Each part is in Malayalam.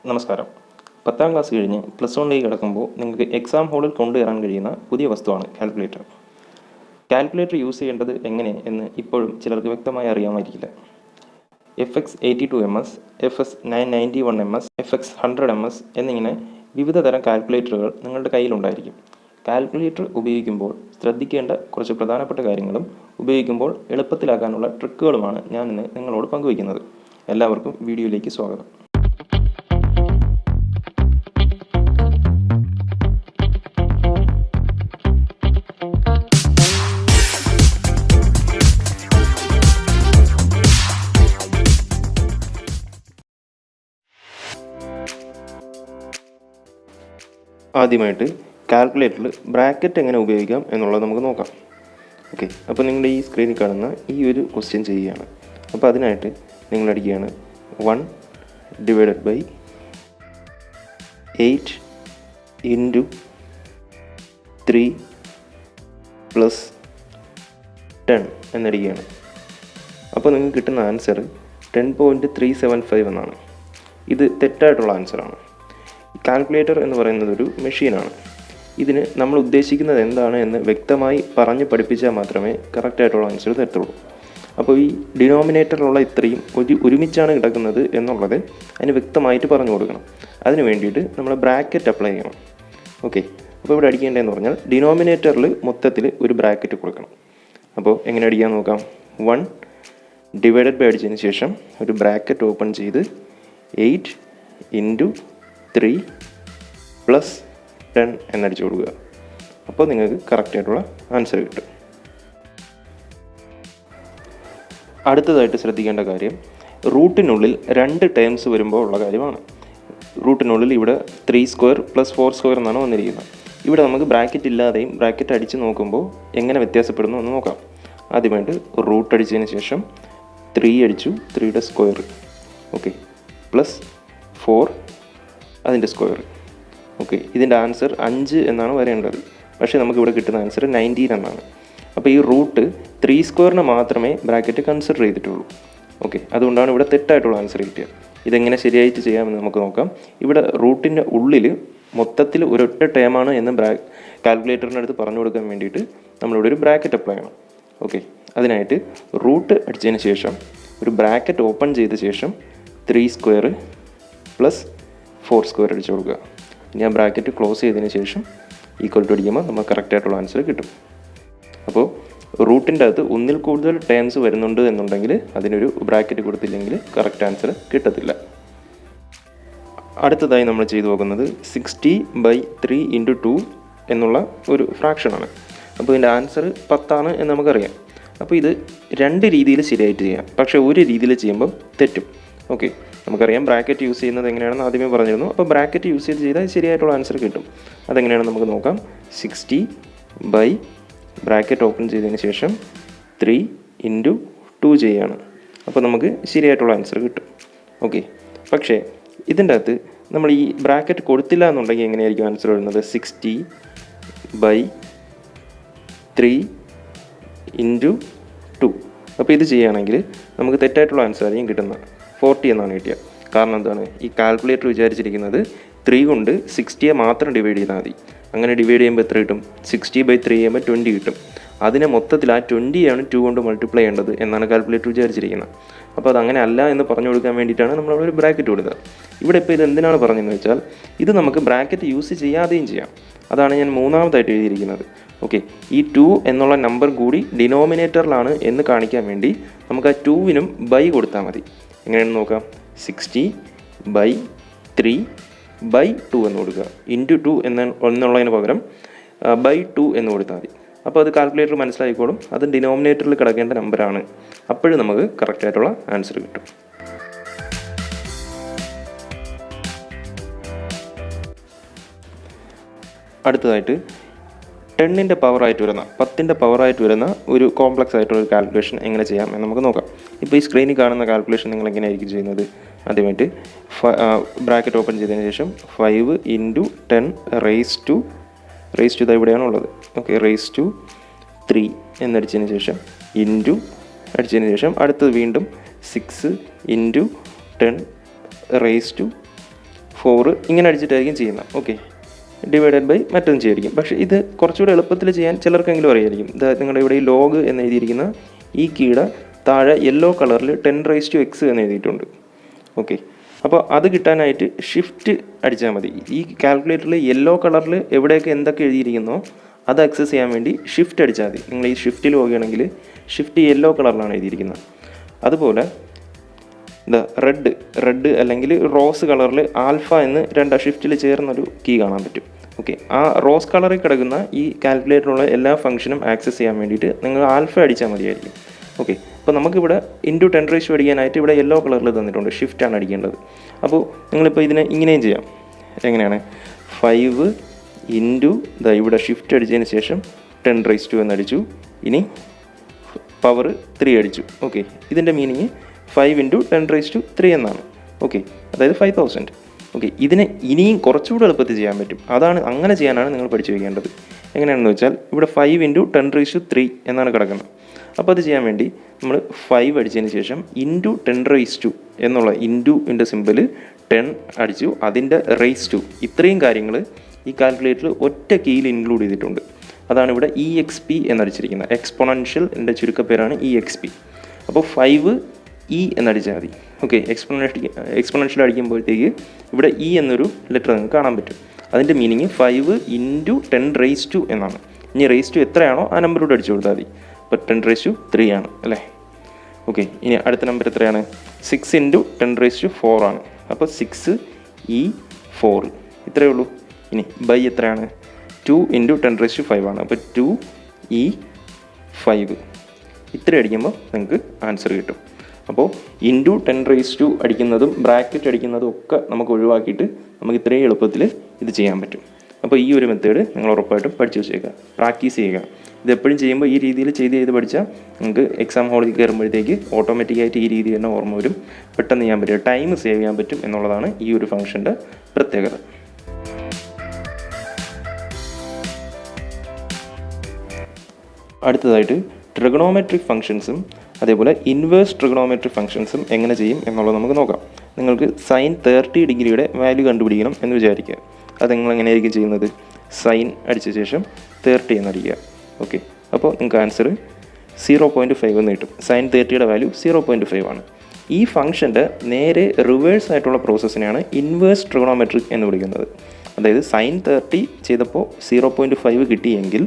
നമസ്കാരം. 10ാം ക്ലാസ് കഴിഞ്ഞ് +1ലേക്ക് കിടക്കുമ്പോൾ നിങ്ങൾക്ക് എക്സാം ഹോളിൽ കൊണ്ടുവരാൻ കഴിയുന്ന പുതിയ വസ്തുവാണ് കാൽക്കുലേറ്റർ. കാൽക്കുലേറ്റർ യൂസ് ചെയ്യേണ്ടത് എങ്ങനെ എന്ന് ഇപ്പോഴും ചിലർക്ക് വ്യക്തമായി അറിയാമായിരിക്കില്ല. FX82MS, FS991MS, FX100MS എന്നിങ്ങനെ വിവിധ തരം കാൽക്കുലേറ്ററുകൾ നിങ്ങളുടെ കയ്യിലുണ്ടായിരിക്കും. കാൽക്കുലേറ്റർ ഉപയോഗിക്കുമ്പോൾ ശ്രദ്ധിക്കേണ്ട കുറച്ച് പ്രധാനപ്പെട്ട കാര്യങ്ങളും ഉപയോഗിക്കുമ്പോൾ എളുപ്പത്തിലാക്കാനുള്ള ട്രിക്കുകളുമാണ് ഞാൻ ഇന്ന് നിങ്ങളോട് പങ്കുവയ്ക്കുന്നത്. എല്ലാവർക്കും വീഡിയോയിലേക്ക് സ്വാഗതം. ആദ്യമായിട്ട് കാൽക്കുലേറ്ററിൽ ബ്രാക്കറ്റ് എങ്ങനെ ഉപയോഗിക്കാം എന്നുള്ളത് നമുക്ക് നോക്കാം. ഓക്കെ, അപ്പോൾ നിങ്ങളുടെ ഈ സ്ക്രീനിൽ കാണുന്ന ഈ ഒരു ക്വസ്റ്റ്യൻ ചെയ്യുകയാണ്. അപ്പോൾ അതിനായിട്ട് നിങ്ങൾ അടിക്കുകയാണ് 1/8 × 3 + 10 എന്നടിക്കുകയാണ്. അപ്പോൾ നിങ്ങൾക്ക് കിട്ടുന്ന ആൻസർ 10.375 എന്നാണ്. ഇത് തെറ്റായിട്ടുള്ള ആൻസറാണ്. കാൽക്കുലേറ്റർ എന്ന് പറയുന്നത് ഒരു മെഷീനാണ്. ഇതിന് നമ്മൾ ഉദ്ദേശിക്കുന്നത് എന്താണ് എന്ന് വ്യക്തമായി പറഞ്ഞ് പഠിപ്പിച്ചാൽ മാത്രമേ കറക്റ്റായിട്ടുള്ള ആൻസർ തരത്തുള്ളൂ. അപ്പോൾ ഈ ഡിനോമിനേറ്ററിലുള്ള ഇത്രയും ഒരുമിച്ചാണ് കിടക്കുന്നത് എന്നുള്ളത് അതിന് വ്യക്തമായിട്ട് പറഞ്ഞു കൊടുക്കണം. അതിന് വേണ്ടിയിട്ട് നമ്മൾ ബ്രാക്കറ്റ് അപ്ലൈ ചെയ്യണം. ഓക്കെ, അപ്പോൾ ഇവിടെ അടിക്കേണ്ടതെന്ന് പറഞ്ഞാൽ ഡിനോമിനേറ്ററിൽ മൊത്തത്തിൽ ഒരു ബ്രാക്കറ്റ് കൊടുക്കണം. അപ്പോൾ എങ്ങനെ അടിക്കാൻ നോക്കാം. 1// അടിച്ചതിന് ശേഷം ഒരു ബ്രാക്കറ്റ് ഓപ്പൺ ചെയ്ത് 8 × 3 + 10 എന്നടിച്ചു കൊടുക്കുക. അപ്പോൾ നിങ്ങൾക്ക് കറക്റ്റായിട്ടുള്ള ആൻസർ കിട്ടും. അടുത്തതായിട്ട് ശ്രദ്ധിക്കേണ്ട കാര്യം റൂട്ടിനുള്ളിൽ 2 ടേംസ് വരുമ്പോൾ ഉള്ള കാര്യമാണ്. റൂട്ടിനുള്ളിൽ ഇവിടെ 3² + 4² എന്നാണ് വന്നിരിക്കുന്നത്. ഇവിടെ നമുക്ക് ബ്രാക്കറ്റ് ഇല്ലാതെയും ബ്രാക്കറ്റ് അടിച്ച് നോക്കുമ്പോൾ എങ്ങനെ വ്യത്യാസപ്പെടുന്നു എന്ന് നോക്കാം. ആദ്യമായിട്ട് റൂട്ട് അടിച്ചതിന് ശേഷം 3 അടിച്ചു, 3യുടെ സ്ക്വയർ. ഓക്കെ, +4 അതിൻ്റെ സ്ക്വയർ. ഓക്കെ, ഇതിൻ്റെ ആൻസർ 5 എന്നാണ് വരേണ്ടത്. പക്ഷേ നമുക്കിവിടെ കിട്ടുന്ന ആൻസർ 19 എന്നാണ്. അപ്പോൾ ഈ റൂട്ട് 3² മാത്രമേ ബ്രാക്കറ്റ് കൺസിഡർ ചെയ്തിട്ടുള്ളൂ. ഓക്കെ, അതുകൊണ്ടാണ് ഇവിടെ തെറ്റായിട്ടുള്ള ആൻസർ കിട്ടിയത്. ഇതെങ്ങനെ ശരിയായിട്ട് ചെയ്യാമെന്ന് നമുക്ക് നോക്കാം. ഇവിടെ റൂട്ടിൻ്റെ ഉള്ളിൽ മൊത്തത്തിൽ ഒരൊറ്റ ടേമാണ് എന്ന് കാൽക്കുലേറ്ററിൻ്റെ അടുത്ത് പറഞ്ഞു കൊടുക്കാൻ വേണ്ടിയിട്ട് നമ്മളിവിടെ ഒരു ബ്രാക്കറ്റ് അപ്ലൈ ചെയ്യണം. ഓക്കെ, അതിനായിട്ട് റൂട്ട് അടിച്ചതിന് ശേഷം ഒരു ബ്രാക്കറ്റ് ഓപ്പൺ ചെയ്ത ശേഷം 3² + 4² അടിച്ചു കൊടുക്കുക. ഇനി ആ ബ്രാക്കറ്റ് ക്ലോസ് ചെയ്തതിന് ശേഷം ഈക്വൽ ടു അടിക്കുമ്പോൾ നമുക്ക് കറക്റ്റായിട്ടുള്ള ആൻസർ കിട്ടും. അപ്പോൾ റൂട്ടിൻ്റെ അകത്ത് ഒന്നിൽ കൂടുതൽ ടേംസ് വരുന്നുണ്ട് എന്നുണ്ടെങ്കിൽ അതിനൊരു ബ്രാക്കറ്റ് കൊടുത്തില്ലെങ്കിൽ കറക്റ്റ് ആൻസർ കിട്ടത്തില്ല. അടുത്തതായി നമ്മൾ ചെയ്തു പോകുന്നത് 60/3 × 2 എന്നുള്ള ഒരു ഫ്രാക്ഷനാണ്. അപ്പോൾ ഇതിൻ്റെ ആൻസർ 10 എന്ന് നമുക്കറിയാം. അപ്പോൾ ഇത് 2 രീതിയിൽ ശരിയായിട്ട് ചെയ്യാം, പക്ഷേ ഒരു രീതിയിൽ ചെയ്യുമ്പോൾ തെറ്റും. ഓക്കെ, നമുക്കറിയാം ബ്രാക്കറ്റ് യൂസ് ചെയ്യുന്നത് എങ്ങനെയാണെന്ന് ആദ്യമേ പറഞ്ഞിരുന്നു. അപ്പോൾ ബ്രാക്കറ്റ് യൂസ് ചെയ്താൽ ശരിയായിട്ടുള്ള ആൻസർ കിട്ടും. അതെങ്ങനെയാണെന്ന് നമുക്ക് നോക്കാം. 60 ബ്രാക്കറ്റ് ഓപ്പൺ ചെയ്തതിന് ശേഷം 3 × 2 ചെയ്യുകയാണ്. അപ്പോൾ നമുക്ക് ശരിയായിട്ടുള്ള ആൻസർ കിട്ടും. ഓക്കെ, പക്ഷേ ഇതിൻ്റെ അകത്ത് നമ്മൾ ഈ ബ്രാക്കറ്റ് കൊടുത്തില്ല എന്നുണ്ടെങ്കിൽ എങ്ങനെയായിരിക്കും ആൻസർ വരുന്നത്. 60/3 × 2. അപ്പോൾ ഇത് ചെയ്യുകയാണെങ്കിൽ നമുക്ക് തെറ്റായിട്ടുള്ള ആൻസർ ആയിരിക്കും കിട്ടുന്നത്. 40 എന്നാണ് കിട്ടിയത്. കാരണം എന്താണ്, ഈ കാൽക്കുലേറ്റർ വിചാരിച്ചിരിക്കുന്നത് 3 കൊണ്ട് 60യെ മാത്രം ഡിവൈഡ് ചെയ്താൽ മതി. അങ്ങനെ ഡിവൈഡ് ചെയ്യുമ്പോൾ എത്ര കിട്ടും. 60/3 ചെയ്യുമ്പോൾ 20 കിട്ടും. അതിനെ മൊത്തത്തിൽ ആ 20യാണ് 2 കൊണ്ട് മൾട്ടിപ്ലൈ ചെയ്യേണ്ടത് എന്നാണ് കാൽക്കുലേറ്റർ വിചാരിച്ചിരിക്കുന്നത്. അപ്പോൾ അതങ്ങനെ അല്ല എന്ന് പറഞ്ഞു കൊടുക്കാൻ വേണ്ടിയിട്ടാണ് നമ്മളവിടെ ഒരു ബ്രാക്കറ്റ് കൊടുത്തത്. ഇവിടെ ഇപ്പോൾ ഇത് എന്തിനാണ് പറഞ്ഞതെന്ന് വെച്ചാൽ ഇത് നമുക്ക് ബ്രാക്കറ്റ് യൂസ് ചെയ്യാതെയും ചെയ്യാം. അതാണ് ഞാൻ മൂന്നാമതായിട്ട് എഴുതിയിരിക്കുന്നത്. ഓക്കെ, ഈ 2 എന്നുള്ള നമ്പർ കൂടി ഡിനോമിനേറ്ററിലാണ് എന്ന് കാണിക്കാൻ വേണ്ടി നമുക്ക് ആ 2വിനും ബൈ കൊടുത്താൽ മതി. എങ്ങനെയാണെന്ന് നോക്കാം. 60/3/2 എന്ന് കൊടുക്കുക. × 2 എന്നുള്ളതിന് പകരം /2 എന്ന് കൊടുത്താൽ മതി. അപ്പോൾ അത് കാൽക്കുലേറ്റർ മനസ്സിലായിക്കോളും അത് ഡിനോമിനേറ്ററിൽ കിടക്കേണ്ട നമ്പറാണ്. അപ്പോഴും നമുക്ക് കറക്റ്റായിട്ടുള്ള ആൻസർ കിട്ടും. അടുത്തതായിട്ട് 10ൻ്റെ പവറായിട്ട് വരുന്ന 10ൻ്റെ പവറായിട്ട് വരുന്ന ഒരു കോംപ്ലക്സ് ആയിട്ടുള്ള ഒരു കാൽക്കുലേഷൻ എങ്ങനെ ചെയ്യാം എന്ന് നമുക്ക് നോക്കാം. ഇപ്പോൾ ഈ സ്ക്രീനിൽ കാണുന്ന കാൽക്കുലേഷൻ നിങ്ങൾ എങ്ങനെയായിരിക്കും ചെയ്യുന്നത്. ആദ്യമായിട്ട് ബ്രാക്കറ്റ് ഓപ്പൺ ചെയ്തതിന് ശേഷം 5 × 10 റേസ് ടു ഇവിടെയാണ് ഉള്ളത്. ഓക്കെ, ⁻³ എന്നടിച്ചതിന് ശേഷം ഇൻറ്റു അടിച്ചതിന് ശേഷം അടുത്തത് വീണ്ടും 6 × 10⁻⁴ 4 ഇങ്ങനെ അടിച്ചിട്ടായിരിക്കും ചെയ്യുന്നത്. ഓക്കെ, ഡിവൈഡഡ് ബൈ മറ്റൊന്നും ചെയ്യായിരിക്കും. പക്ഷേ ഇത് കുറച്ചുകൂടെ എളുപ്പത്തിൽ ചെയ്യാൻ ചിലർക്കെങ്കിലും അറിയായിരിക്കും. ഇത് നിങ്ങളുടെ ഇവിടെ ഈ ലോഗ് എന്ന് എഴുതിയിരിക്കുന്ന ഈ കീയുടെ താഴെ യെല്ലോ കളറിൽ 10⁻x എന്ന് എഴുതിയിട്ടുണ്ട്. ഓക്കെ, അപ്പോൾ അത് കിട്ടാനായിട്ട് ഷിഫ്റ്റ് അടിച്ചാൽ മതി. ഈ കാൽക്കുലേറ്ററിൽ യെല്ലോ കളറിൽ എവിടെയൊക്കെ എന്തൊക്കെ എഴുതിയിരിക്കുന്നോ അത് ആക്സസ് ചെയ്യാൻ വേണ്ടി ഷിഫ്റ്റ് അടിച്ചാൽ മതി. നിങ്ങൾ ഈ ഷിഫ്റ്റിൽ പോകുകയാണെങ്കിൽ ഷിഫ്റ്റ് യെല്ലോ കളറിലാണ് എഴുതിയിരിക്കുന്നത്. അതുപോലെ റെഡ് അല്ലെങ്കിൽ റോസ് കളറിൽ ആൽഫ എന്ന് ഷിഫ്റ്റിൽ ചേർന്നൊരു കീ കാണാൻ പറ്റും. ഓക്കെ, ആ റോസ് കളറിൽ കിടക്കുന്ന ഈ കാൽക്കുലേറ്ററിലുള്ള എല്ലാ ഫംഗ്ഷനും ആക്സസ് ചെയ്യാൻ വേണ്ടിയിട്ട് നിങ്ങൾ ആൽഫ അടിച്ചാൽ മതിയായിരിക്കും. ഓക്കെ, അപ്പോൾ നമുക്കിവിടെ ഇൻറ്റു 10⁻⁴ അടിക്കാനായിട്ട് ഇവിടെ യെല്ലോ കളറിൽ തന്നിട്ടുണ്ട്, ഷിഫ്റ്റാണ് അടിക്കേണ്ടത്. അപ്പോൾ നിങ്ങളിപ്പോൾ ഇതിനെ ഇങ്ങനെയും ചെയ്യാം. എങ്ങനെയാണ്? 5 ഇൻറ്റു ഇവിടെ ഷിഫ്റ്റ് അടിച്ചതിന് ശേഷം 10⁻² എന്നടിച്ചു. ഇനി പവർ 3 അടിച്ചു. ഓക്കെ, ഇതിൻ്റെ മീനിങ് 5 ഇൻറ്റു 10⁻³ എന്നാണ്. ഓക്കെ, അതായത് 5000. ഓക്കെ, ഇതിനെ ഇനിയും കുറച്ചുകൂടെ എളുപ്പത്തിൽ ചെയ്യാൻ പറ്റും. അങ്ങനെ ചെയ്യാനാണ് നിങ്ങൾ പഠിച്ചു വയ്ക്കേണ്ടത്. എങ്ങനെയാണെന്ന് വെച്ചാൽ ഇവിടെ 5 ഇൻറ്റു 10⁻³ എന്നാണ് കിടക്കുന്നത്. അപ്പോൾ അത് ചെയ്യാൻ വേണ്ടി നമ്മൾ 5 അടിച്ചതിന് ശേഷം ഇൻറ്റു 10⁻² എന്നുള്ള ഇൻറ്റുവിൻ്റെ സിമ്പിൾ 10 അടിച്ചു, അതിൻ്റെ റേസ് ടു. ഇത്രയും കാര്യങ്ങൾ ഈ കാൽക്കുലേറ്ററിൽ ഒറ്റ കീയിൽ ഇൻക്ലൂഡ് ചെയ്തിട്ടുണ്ട്. അതാണ് ഇവിടെ EXP എന്നടിച്ചിരിക്കുന്നത്. എക്സ്പൊണൻഷ്യൽ എൻ്റെ ചുരുക്കപ്പേരാണ് EXP. അപ്പോൾ 5 എന്നടിച്ചാൽ മതി. ഓക്കെ, എക്സ്പൊണൻഷ്യൽ അടിക്കുമ്പോഴത്തേക്ക് ഇവിടെ എന്നൊരു ലെറ്റർ നിങ്ങൾക്ക് കാണാൻ പറ്റും. അതിൻ്റെ മീനിങ് 5 ഇൻറ്റു 10⁻² എന്നാണ്. ഇനി റേസ് ടു എത്രയാണോ ആ നമ്പറോട് അടിച്ചു കൊടുത്താൽ മതി. അപ്പോൾ 10⁻³ ആണ് അല്ലേ? ഓക്കെ, ഇനി അടുത്ത നമ്പർ എത്രയാണ്? 6 ഇൻറ്റു 10⁻⁴ ആണ്. അപ്പോൾ 6E4 ഇത്രയേ ഉള്ളൂ. ഇനി ബൈ എത്രയാണ്? 2 ഇൻറ്റു 10⁻⁵ ആണ്. അപ്പോൾ 2E5 ഇത്ര അടിക്കുമ്പോൾ നിങ്ങൾക്ക് ആൻസർ കിട്ടും. അപ്പോൾ ഇൻറ്റു 10⁻² അടിക്കുന്നതും ബ്രാക്കറ്റ് അടിക്കുന്നതും ഒക്കെ നമുക്ക് ഒഴിവാക്കിയിട്ട് നമുക്ക് ഇത്രയും എളുപ്പത്തിൽ ഇത് ചെയ്യാൻ പറ്റും. അപ്പോൾ ഈ ഒരു മെത്തേഡ് നിങ്ങൾ ഉറപ്പായിട്ടും പഠിച്ചു വെച്ചേക്കുക, പ്രാക്ടീസ് ചെയ്യുക. ഇതെപ്പോഴും ചെയ്യുമ്പോൾ ഈ രീതിയിൽ ചെയ്ത് പഠിച്ചാൽ നിങ്ങൾക്ക് എക്സാം ഹോളിൽ കയറുമ്പോഴത്തേക്ക് ഓട്ടോമാറ്റിക്കായിട്ട് ഈ രീതി തന്നെ ഓർമ്മ വരും, പെട്ടെന്ന് ചെയ്യാൻ പറ്റും, ടൈം സേവ് ചെയ്യാൻ പറ്റും എന്നുള്ളതാണ് ഈ ഒരു ഫംഗ്ഷൻ്റെ പ്രത്യേകത. അടുത്തതായിട്ട് ട്രിഗണോമെട്രിക് ഫംഗ്ഷൻസും അതേപോലെ ഇൻവേഴ്സ് ട്രിഗണോമെട്രിക് ഫംഗ്ഷൻസും എങ്ങനെ ചെയ്യും എന്നുള്ളത് നമുക്ക് നോക്കാം. നിങ്ങൾക്ക് സൈൻ 30 ഡിഗ്രിയുടെ വാല്യൂ കണ്ടുപിടിക്കണം എന്ന് വിചാരിക്കുക. അത് നിങ്ങൾ എങ്ങനെയായിരിക്കും ചെയ്യുന്നത്? സൈൻ അടിച്ച ശേഷം 30 എന്നടിക്കുക. ഓക്കെ, അപ്പോൾ നിങ്ങൾക്ക് ആൻസർ 0.5 എന്ന് കിട്ടും. സൈൻ 30യുടെ വാല്യൂ 0.5 ആണ്. ഈ ഫംഗ്ഷൻ്റെ നേരെ റിവേഴ്സ് ആയിട്ടുള്ള പ്രോസസ്സിനെയാണ് ഇൻവേഴ്സ് ട്രിഗണോമെട്രിക് എന്ന് വിളിക്കുന്നത്. അതായത് സൈൻ 30 ചെയ്തപ്പോൾ 0.5 കിട്ടിയെങ്കിൽ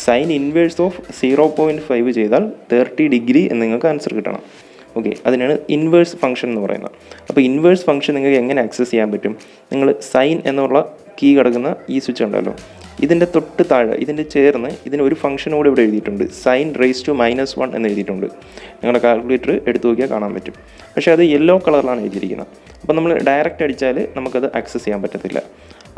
സൈൻ ഇൻവേഴ്സ് ഓഫ് 0.5 ചെയ്താൽ 30 ഡിഗ്രി എന്ന് നിങ്ങൾക്ക് ആൻസർ കിട്ടണം. ഓക്കെ, അതിനാണ് ഇൻവേഴ്സ് ഫംഗ്ഷൻ എന്ന് പറയുന്നത്. അപ്പോൾ ഇൻവേഴ്സ് ഫംഗ്ഷൻ നിങ്ങൾക്ക് എങ്ങനെ ആക്സസ് ചെയ്യാൻ പറ്റും? നിങ്ങൾ സൈൻ എന്നുള്ള കീ കിടക്കുന്ന ഈ സ്വിച്ച് ഉണ്ടല്ലോ, ഇതിൻ്റെ തൊട്ട് താഴെ ഇതിൻ്റെ ചേർന്ന് ഇതിന് ഒരു ഫംഗ്ഷനോട് ഇവിടെ എഴുതിയിട്ടുണ്ട്, സൈൻ റേസ് ടു -1 എന്ന് എഴുതിയിട്ടുണ്ട്. നിങ്ങളുടെ കാൽക്കുലേറ്റർ എടുത്തു നോക്കിയാൽ കാണാൻ പറ്റും. പക്ഷേ അത് യെല്ലോ കളറിലാണ് എഴുതിയിരിക്കുന്നത്. അപ്പോൾ നമ്മൾ ഡയറക്റ്റ് അടിച്ചാൽ നമുക്കത് ആക്സസ് ചെയ്യാൻ പറ്റത്തില്ല.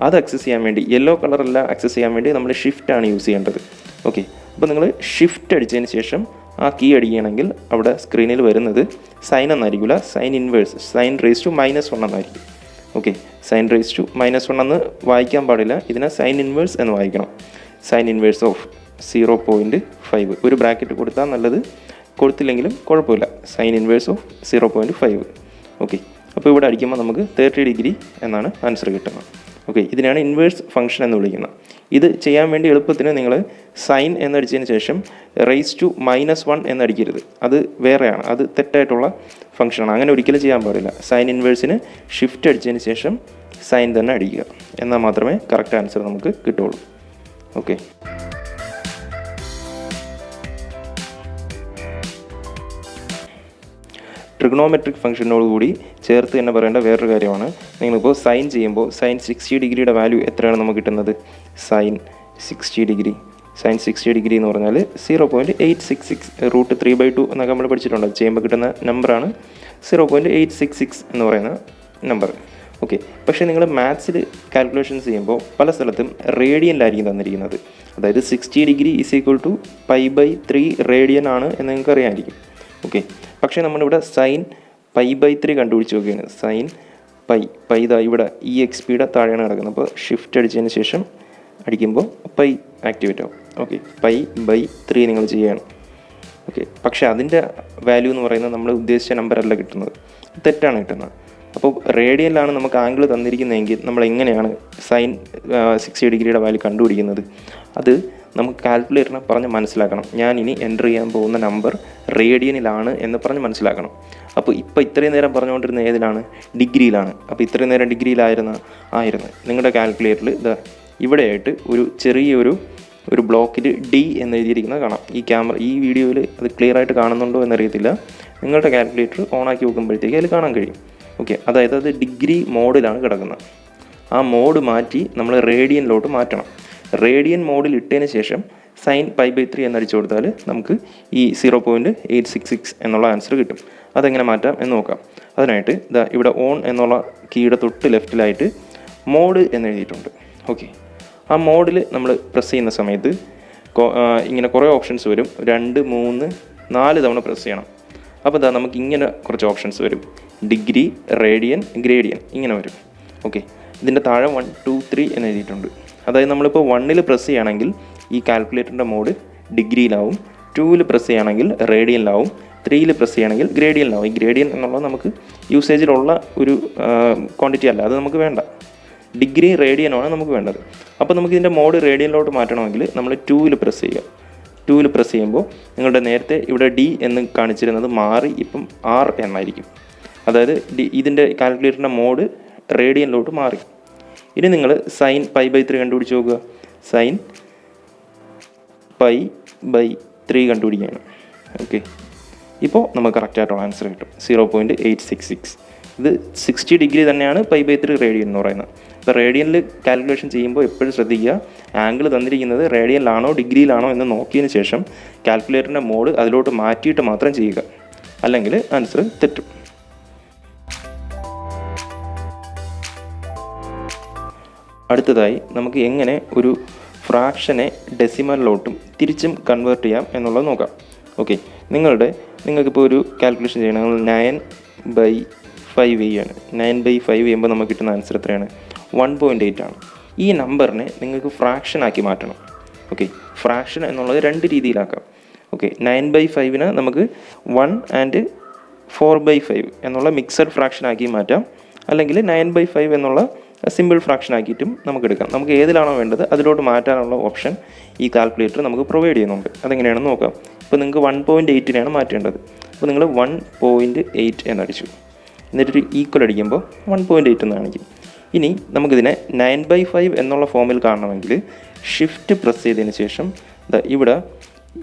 അത് ആക്സസ് ചെയ്യാൻ വേണ്ടി യെല്ലോ കളറെല്ലാം ആക്സസ് ചെയ്യാൻ വേണ്ടി നമ്മൾ ഷിഫ്റ്റാണ് യൂസ് ചെയ്യേണ്ടത്. ഓക്കെ, അപ്പോൾ നിങ്ങൾ ഷിഫ്റ്റ് അടിച്ചതിന് ശേഷം ആ കീ അടിക്കുകയാണെങ്കിൽ അവിടെ സ്ക്രീനിൽ വരുന്നത് സൈൻ എന്നായിരിക്കില്ല, sine inverse, sine raise to -1 എന്നായിരിക്കും. ഓക്കെ, സൈൻ റേസ് ടു -1 എന്ന് വായിക്കാൻ പാടില്ല, ഇതിനെ സൈൻ ഇൻവേഴ്സ് എന്ന് വായിക്കണം. സൈൻ ഇൻവേഴ്സ് ഓഫ് 0.5 ഒരു ബ്രാക്കറ്റ് കൊടുത്താൽ നല്ലത്, കൊടുത്തില്ലെങ്കിലും കുഴപ്പമില്ല. Sine inverse of 0.5. ഓക്കെ, അപ്പോൾ ഇവിടെ അടിക്കുമ്പോൾ നമുക്ക് 30 ഡിഗ്രി എന്നാണ് ആൻസർ കിട്ടുന്നത്. ഓക്കെ, ഇതിനാണ് ഇൻവേഴ്സ് ഫംഗ്ഷൻ എന്ന് വിളിക്കുന്നത്. ഇത് ചെയ്യാൻ വേണ്ടി എളുപ്പത്തിന് നിങ്ങൾ സൈൻ എന്നടിച്ചതിന് ശേഷം റേസ് ടു -1 എന്നടിക്കരുത്, അത് വേറെയാണ്, അത് തെറ്റായിട്ടുള്ള ഫംഗ്ഷനാണ്. അങ്ങനെ ഒരിക്കലും ചെയ്യാൻ പാടില്ല. സൈൻ ഇൻവേഴ്സിന് ഷിഫ്റ്റ് അടിച്ചതിന് ശേഷം സൈൻ തന്നെ അടിക്കുക, എന്നാൽ മാത്രമേ കറക്റ്റ് ആൻസർ നമുക്ക് കിട്ടുള്ളൂ. ഓക്കെ, ട്രിഗണോമെട്രിക് ഫംഗ്ഷനോടുകൂടി ചേർത്ത് തന്നെ പറയേണ്ട വേറൊരു കാര്യമാണ്, നിങ്ങളിപ്പോൾ സൈൻ ചെയ്യുമ്പോൾ സൈൻ 60 ഡിഗ്രിയുടെ വാല്യൂ എത്രയാണ് നമുക്ക് കിട്ടുന്നത്? സൈൻ 60 ഡിഗ്രി, സൈൻ 60 ഡിഗ്രി എന്ന് പറഞ്ഞാൽ 0.866 √3/2 എന്നൊക്കെ നമ്മൾ പഠിച്ചിട്ടുണ്ട്. ചെയ്യുമ്പോൾ കിട്ടുന്ന നമ്പറാണ് 0.866 എന്ന് പറയുന്ന നമ്പർ. ഓക്കെ, പക്ഷേ നിങ്ങൾ മാത്സിൽ കാൽക്കുലേഷൻസ് ചെയ്യുമ്പോൾ പല സ്ഥലത്തും റേഡിയനിലായിരിക്കും തന്നിരിക്കുന്നത്. അതായത് 60 ഡിഗ്രി = π/3 റേഡിയൻ ആണ് എന്ന് നിങ്ങൾക്ക് അറിയാമായിരിക്കും. ഓക്കെ, പക്ഷേ നമ്മളിവിടെ സൈൻ π/3 കണ്ടുപിടിച്ച് നോക്കുകയാണ്. സൈൻ പൈ ഇതാ ഇവിടെ EXPയുടെ താഴെയാണ് കിടക്കുന്നത്. അപ്പോൾ ഷിഫ്റ്റ് അടിച്ചതിന് ശേഷം അടിക്കുമ്പോൾ പൈ ആക്ടിവേറ്റ് ആവും. ഓക്കെ, π/3 നിങ്ങൾ ചെയ്യുകയാണ്. ഓക്കെ, പക്ഷേ അതിൻ്റെ വാല്യൂ എന്ന് പറയുന്നത് നമ്മൾ ഉദ്ദേശിച്ച നമ്പറല്ല കിട്ടുന്നത്, തെറ്റാണ് കിട്ടുന്നത്. അപ്പോൾ റേഡിയനിലാണ് നമുക്ക് ആംഗിൾ തന്നിരിക്കുന്നതെങ്കിൽ നമ്മൾ എങ്ങനെയാണ് സൈൻ 60 ഡിഗ്രിയുടെ വാല്യൂ കണ്ടുപിടിക്കുന്നത്? അത് നമുക്ക് കാൽക്കുലേറ്ററിനെ പറഞ്ഞ് മനസ്സിലാക്കണം. ഞാൻ ഇനി എൻ്റർ ചെയ്യാൻ പോകുന്ന നമ്പർ റേഡിയനിലാണ് എന്ന് പറഞ്ഞ് മനസ്സിലാക്കണം. അപ്പോൾ ഇപ്പോൾ ഇത്രയും നേരം പറഞ്ഞുകൊണ്ടിരുന്ന ഏതിലാണ്? ഡിഗ്രിയിലാണ്. അപ്പോൾ ഇത്രയും നേരം ഡിഗ്രിയിലായിരുന്നു. നിങ്ങളുടെ കാൽക്കുലേറ്ററിൽ ഇവിടെയായിട്ട് ഒരു ചെറിയൊരു ബ്ലോക്കിൽ ഡി എന്ന് എഴുതിയിരിക്കുന്നത് കാണാം. ഈ വീഡിയോയിൽ അത് ക്ലിയർ ആയിട്ട് കാണുന്നുണ്ടോ എന്നറിയത്തില്ല. നിങ്ങളുടെ കാൽക്കുലേറ്റർ ഓണാക്കി നോക്കുമ്പോഴത്തേക്ക് അതിൽ കാണാൻ കഴിയും. ഓക്കെ, അതായത് അത് ഡിഗ്രി മോഡിലാണ് കിടക്കുന്നത്. ആ മോഡ് മാറ്റി നമ്മൾ റേഡിയനിലോട്ട് മാറ്റണം. റേഡിയൻ മോഡിൽ ഇട്ടതിന് ശേഷം സൈൻ π/3 എന്നടിച്ചു കൊടുത്താൽ നമുക്ക് ഈ 0.866 എന്നുള്ള ആൻസർ കിട്ടും. അതെങ്ങനെ മാറ്റാം എന്ന് നോക്കാം. അതിനായിട്ട് ഇവിടെ ഓൺ എന്നുള്ള കീയുടെ തൊട്ട് ലെഫ്റ്റിലായിട്ട് മോഡ് എന്ന് എഴുതിയിട്ടുണ്ട്. ഓക്കെ, ആ മോഡിൽ നമ്മൾ പ്രസ് ചെയ്യുന്ന സമയത്ത് ഇങ്ങനെ കുറേ ഓപ്ഷൻസ് വരും. 2, 3, 4 തവണ പ്രസ് ചെയ്യണം. അപ്പോൾ നമുക്ക് ഇങ്ങനെ കുറച്ച് ഓപ്ഷൻസ് വരും. ഡിഗ്രി, റേഡിയൻ, ഗ്രേഡിയൻ ഇങ്ങനെ വരും. ഓക്കെ, ഇതിൻ്റെ താഴെ 1, 2, 3 എന്ന് എഴുതിയിട്ടുണ്ട്. അതായത് നമ്മളിപ്പോൾ 1ൽ പ്രസ് ചെയ്യുകയാണെങ്കിൽ ഈ കാൽക്കുലേറ്ററിൻ്റെ മോഡ് ഡിഗ്രിയിലാവും, 2ൽ പ്രസ് ചെയ്യുകയാണെങ്കിൽ റേഡിയനിലാവും, 3ൽ പ്രസ് ചെയ്യുകയാണെങ്കിൽ ഗ്രേഡിയനിലാവും. ഈ ഗ്രേഡിയൻ എന്നുള്ളത് നമുക്ക് യൂസേജിലുള്ള ഒരു ക്വാണ്ടിറ്റി അല്ല, അത് നമുക്ക് വേണ്ട. ഡിഗ്രി റേഡിയനാണ് നമുക്ക് വേണ്ടത്. അപ്പോൾ നമുക്ക് ഇതിൻ്റെ മോഡ് റേഡിയനിലോട്ട് മാറ്റണമെങ്കിൽ നമ്മൾ 2ൽ പ്രസ് ചെയ്യുക. 2ൽ പ്രസ് ചെയ്യുമ്പോൾ നിങ്ങളുടെ നേരത്തെ ഇവിടെ ഡി എന്ന് കാണിച്ചിരുന്നത് മാറി ഇപ്പം ആർ എന്നായിരിക്കും. അതായത് ഇതിൻ്റെ കാൽക്കുലേറ്ററിൻ്റെ മോഡ് റേഡിയനിലോട്ട് മാറി. ഇനി നിങ്ങൾ സൈൻ π/3 കണ്ടുപിടിച്ച് നോക്കുക. സൈൻ π/3 കണ്ടുപിടിക്കുകയാണ്. ഓക്കെ, ഇപ്പോൾ നമുക്ക് കറക്റ്റായിട്ടുള്ള ആൻസർ കിട്ടും, 0.866. ഇത് 60 ഡിഗ്രി തന്നെയാണ് π/3 റേഡിയൻ എന്ന് പറയുന്നത്. ഇപ്പോൾ റേഡിയനിൽ കാൽക്കുലേഷൻ ചെയ്യുമ്പോൾ എപ്പോഴും ശ്രദ്ധിക്കുക, ആംഗിൾ തന്നിരിക്കുന്നത് റേഡിയനിലാണോ ഡിഗ്രിയിലാണോ എന്ന് നോക്കിയതിന് ശേഷം കാൽക്കുലേറ്ററിൻ്റെ മോഡ് അതിലോട്ട് മാറ്റിയിട്ട് മാത്രം ചെയ്യുക, അല്ലെങ്കിൽ ആൻസർ തെറ്റും. അടുത്തതായി നമുക്ക് എങ്ങനെ ഒരു ഫ്രാക്ഷനെ ഡെസിമലിലോട്ടും തിരിച്ചും കൺവേർട്ട് ചെയ്യാം എന്നുള്ളത് നോക്കാം. ഓക്കെ, നിങ്ങൾക്കിപ്പോൾ ഒരു കാൽക്കുലേഷൻ ചെയ്യണം. 9/5 ആണ്. 9/5 ചെയ്യുമ്പോൾ നമുക്ക് കിട്ടുന്ന ആൻസർ എത്രയാണ്? 1.8 ആണ്. ഈ നമ്പറിനെ നിങ്ങൾക്ക് ഫ്രാക്ഷനാക്കി മാറ്റണം. ഓക്കെ, ഫ്രാക്ഷൻ എന്നുള്ളത് 2 രീതിയിലാക്കാം. ഓക്കെ, 9/5 നമുക്ക് 1 and 4/5 എന്നുള്ള മിക്സഡ് ഫ്രാക്ഷനാക്കി മാറ്റാം. അല്ലെങ്കിൽ 9/5 എന്നുള്ള സിമ്പിൾ ഫ്രാക്ഷൻ ആക്കിയിട്ടും നമുക്ക് എടുക്കാം. നമുക്ക് ഏതിലാണോ വേണ്ടത് അതിലോട്ട് മാറ്റാനുള്ള ഓപ്ഷൻ ഈ കാൽക്കുലേറ്റർ നമുക്ക് പ്രൊവൈഡ് ചെയ്യുന്നുണ്ട്. അതെങ്ങനെയാണെന്ന് നോക്കാം. ഇപ്പോൾ നിങ്ങൾക്ക് 1.8 മാറ്റേണ്ടത്. അപ്പോൾ നിങ്ങൾ 1.8 എന്നടിച്ചു. എന്നിട്ടൊരു ഈക്വൽ അടിക്കുമ്പോൾ 1.8 എന്ന് കാണിക്കും. ഇനി നമുക്കിതിനെ 9/5 എന്നുള്ള ഫോമിൽ കാണണമെങ്കിൽ ഷിഫ്റ്റ് പ്രസ് ചെയ്തതിന് ശേഷം ഇവിടെ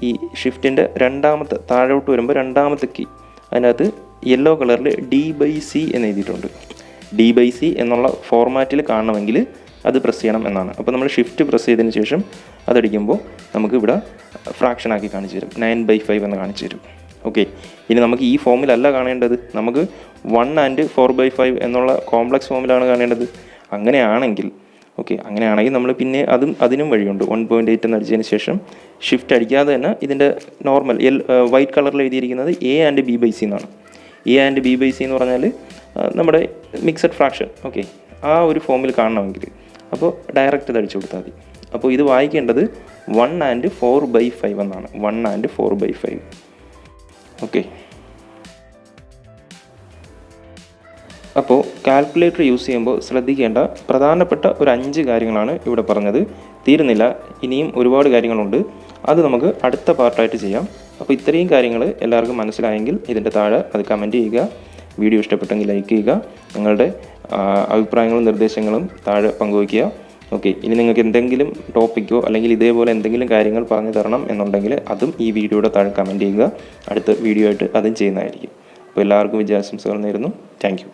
ഈ ഷിഫ്റ്റിൻ്റെ രണ്ടാമത്തെ താഴോട്ട് വരുമ്പോൾ രണ്ടാമത്തെ കീ അതിനകത്ത് യെല്ലോ കളറിൽ D/C എന്ന് എഴുതിയിട്ടുണ്ട്. D/C എന്നുള്ള ഫോർമാറ്റിൽ കാണണമെങ്കിൽ അത് പ്രസ് ചെയ്യണം എന്നാണ്. അപ്പോൾ നമ്മൾ ഷിഫ്റ്റ് പ്രസ് ചെയ്തതിന് ശേഷം അതടിക്കുമ്പോൾ നമുക്ക് ഇവിടെ ഫ്രാക്ഷനാക്കി കാണിച്ചു തരും, 9/5 എന്ന് കാണിച്ചു തരും. ഓക്കെ, ഇനി നമുക്ക് ഈ ഫോമിലല്ല കാണേണ്ടത്, നമുക്ക് 1 and 4/5 എന്നുള്ള കോംപ്ലക്സ് ഫോമിലാണ് കാണേണ്ടത്. അങ്ങനെയാണെങ്കിൽ നമ്മൾ പിന്നെ അതിനും വഴിയുണ്ട്. 1.8 എന്ന് അടിച്ചതിന് ശേഷം ഷിഫ്റ്റ് അടിക്കാതെ തന്നെ ഇതിൻ്റെ നോർമൽ വൈറ്റ് കളറിൽ എഴുതിയിരിക്കുന്നത് A and B/C എന്നാണ്. A and B/C എന്ന് പറഞ്ഞാൽ നമ്മുടെ മിക്സഡ് ഫ്രാക്ഷൻ. ഓക്കെ, ആ ഒരു ഫോമിൽ കാണണമെങ്കിൽ അപ്പോൾ ഡയറക്റ്റ് ഇത് അടിച്ചു കൊടുത്താൽ മതി. അപ്പോൾ ഇത് വായിക്കേണ്ടത് 1 and 4/5 എന്നാണ്. 1 and 4/5. ഓക്കെ, അപ്പോൾ കാൽക്കുലേറ്റർ യൂസ് ചെയ്യുമ്പോൾ ശ്രദ്ധിക്കേണ്ട പ്രധാനപ്പെട്ട ഒരു 5 കാര്യങ്ങളാണ് ഇവിടെ പറഞ്ഞത്. തീരുന്നില്ല, ഇനിയും ഒരുപാട് കാര്യങ്ങളുണ്ട്. അത് നമുക്ക് അടുത്ത പാർട്ടായിട്ട് ചെയ്യാം. അപ്പോൾ ഇത്രയും കാര്യങ്ങൾ എല്ലാവർക്കും മനസ്സിലായെങ്കിൽ ഇതിൻ്റെ താഴെ അത് കമൻറ്റ് ചെയ്യുക. വീഡിയോ ഇഷ്ടപ്പെട്ടെങ്കിൽ ലൈക്ക് ചെയ്യുക. നിങ്ങളുടെ അഭിപ്രായങ്ങളും നിർദ്ദേശങ്ങളും താഴെ പങ്കുവയ്ക്കുക. ഓക്കെ, ഇനി നിങ്ങൾക്ക് എന്തെങ്കിലും ടോപ്പിക്കോ അല്ലെങ്കിൽ ഇതേപോലെ എന്തെങ്കിലും കാര്യങ്ങൾ പറഞ്ഞു തരണം എന്നുണ്ടെങ്കിൽ അതും ഈ വീഡിയോയുടെ താഴെ കമൻറ്റ് ചെയ്യുക. അടുത്ത വീഡിയോ ആയിട്ട് അതും ചെയ്യുന്നതായിരിക്കും. അപ്പോൾ എല്ലാവർക്കും വിജയാശംസകൾ നേരുന്നു. Thank you.